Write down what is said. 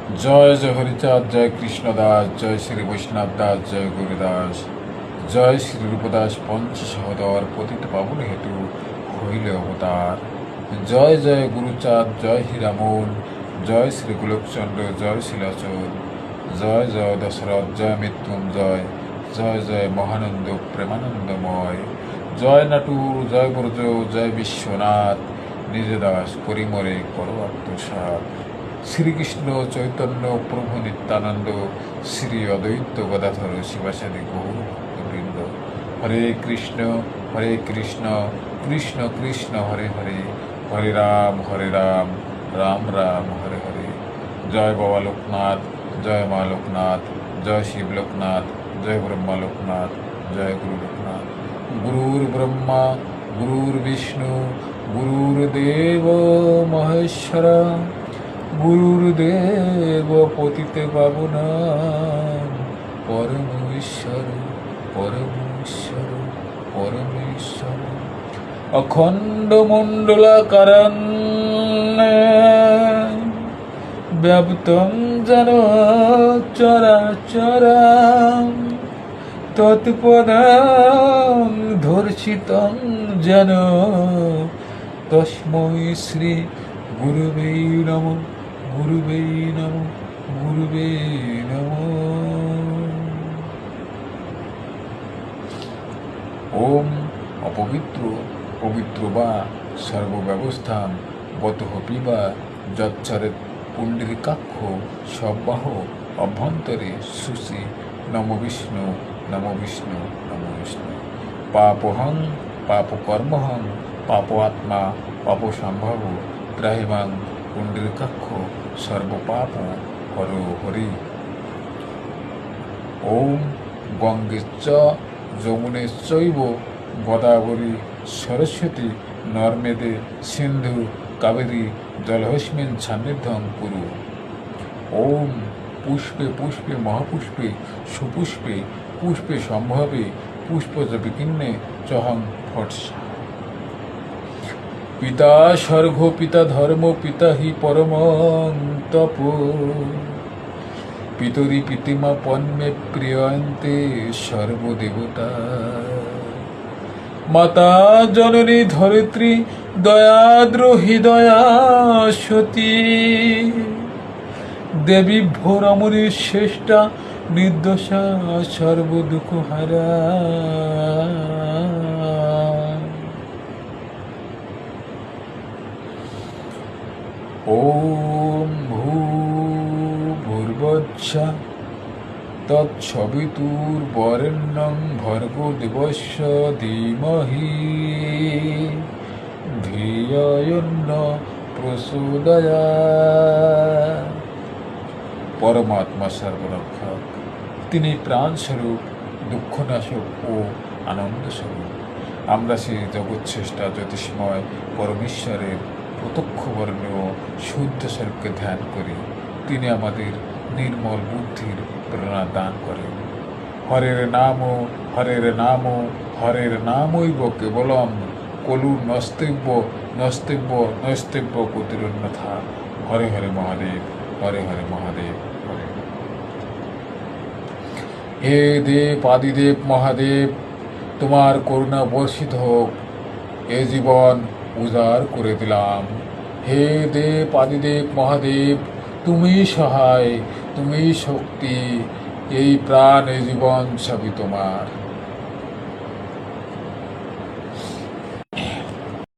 জয় জয় হরিচাঁদ, জয় কৃষ্ণদাস, জয় শ্রী বৈষ্ণব দাস, জয় গুরুদাস, জয় শ্রী রূপদাস পঞ্চ সহোদর, পতিত পাবন হেতু হইলে অবতার। জয় জয় গুরুচাঁদ, জয় হীরামন, জয় শ্রী গোলকচন্দ্র, জয় শিলাচল, জয় জয় দশরথ, জয় মৃত্যুঞ্জয়, জয় জয় মহানন্দ প্রেমানন্দময়, জয় নাটুর, জয় ব্রজ, জয় বিশ্বনাথ, নিজ দাস পরিমরে করো আত্মসাৎ। শ্রীকৃষ্ণ চৈতন্য প্রভু নিত্যানন্দ, শ্রী অদ্বৈত গদাধর শিবাসাদি গৌর ভক্তবৃন্দ। হরে কৃষ্ণ কৃষ্ণ কৃষ্ণ হরে হরে, হরে রাম রাম রাম হরে হরে। জয় বাবা লোকনাথ, জয় মা লোকনাথ, জয় শিব লোকনাথ, জয় ব্রহ্মা লোকনাথ, জয় গুরু লোকনাথ। গুরুর ব্রহ্মা গুরুর বিষ্ণু গুরুর্দেব মহেশ্বর, গুরুর্দেব পতিতে পাবনা, পরমেশ্বর পরমেশ্বর পরমেশ্বর। অখণ্ড মণ্ডলাকারং ব্যাপ্তং যেন চরাচরং, তৎপদং ধর্ষিতং যেন, তস্मै শ্রী গুরুবে নমঃ, গুরুবে নমঃ, গুরুবে নমঃ। ওম অপবিত্র পবিত্র বা সর্বব্যবস্থান বতঃ পিবা যচ্ছরেৎ পুণ্ডরীকাক্ষ সব্বাহ অভ্যন্তরে সুশি। নমো বিষ্ণু নমো বিষ্ণু নমো বিষ্ণু। পাপহং পাপকর্মহং পাপ আত্মা পাপ সম্ভব, ত্রাহিমাং পুণ্ডরীকাক্ষ সর্বপাপ হর হরি। ওম গঙ্গে চ যমুনে চৈব গোদাবরী সরস্বতী নর্মেদে সিন্ধু কাবেরী জলহস্মিন সন্নিধ্যং কুরু। ওম পুষ্পে পুষ্পে মহাপুষ্পে সুপুষ্পে পুষ্পে সম্ভবে পুষ্পজ বিকিন্নে চহং ফট। পিতা স্বর্গ পিতা ধর্ম পিতা হি পরমং তপ, পিতরি পিতিমা পন্মে প্রিয়ন্তে সর্বদেবতা। মাতা জননী ধরিত্রী দয়াদ্র হৃদয়া সতী, দেবী ভোরমণি শ্রেষ্ঠা নির্দোষা সর্বদুঃখ হারা। ওম ভূর্ভুবস্সুঃ তৎসবিতুর্বরেণ্যং ভর্গো দেবস্য ধীমহি ধিয়ো ইয়ো নঃ প্রচোদয়াৎ। পরমাত্মা সর্বরক্ষক, তিনি প্রাণস্বরূপ, দুঃখনাশক ও আনন্দস্বরূপ। আমরা সেই জগৎস্রষ্টা জ্যোতিষময় পরমেশ্বরের প্রত্যক্ষ বর্ণীয় শুদ্ধ স্বরূপকে ধ্যান করি। তিনি আমাদের নির্মল বুদ্ধির প্রেরণা দান করেন। হরের নাম হরের নামৈব কেবলম, কলু নস্তব্য নস্তব্য নস্তব্য কুতিরন্যথা। হরে হরে মহাদেব, হরে হরে মহাদেব, হরে। হে দেব আদিদেব মহাদেব, তোমার করুণা বর্ষিত হোক, এ জীবন উজাড় করে দিলাম। হে দেব আদিদেব মহাদেব, তুমি সহায়, তুমি শক্তি, এই প্রাণ এই জীবন সবই তোমার।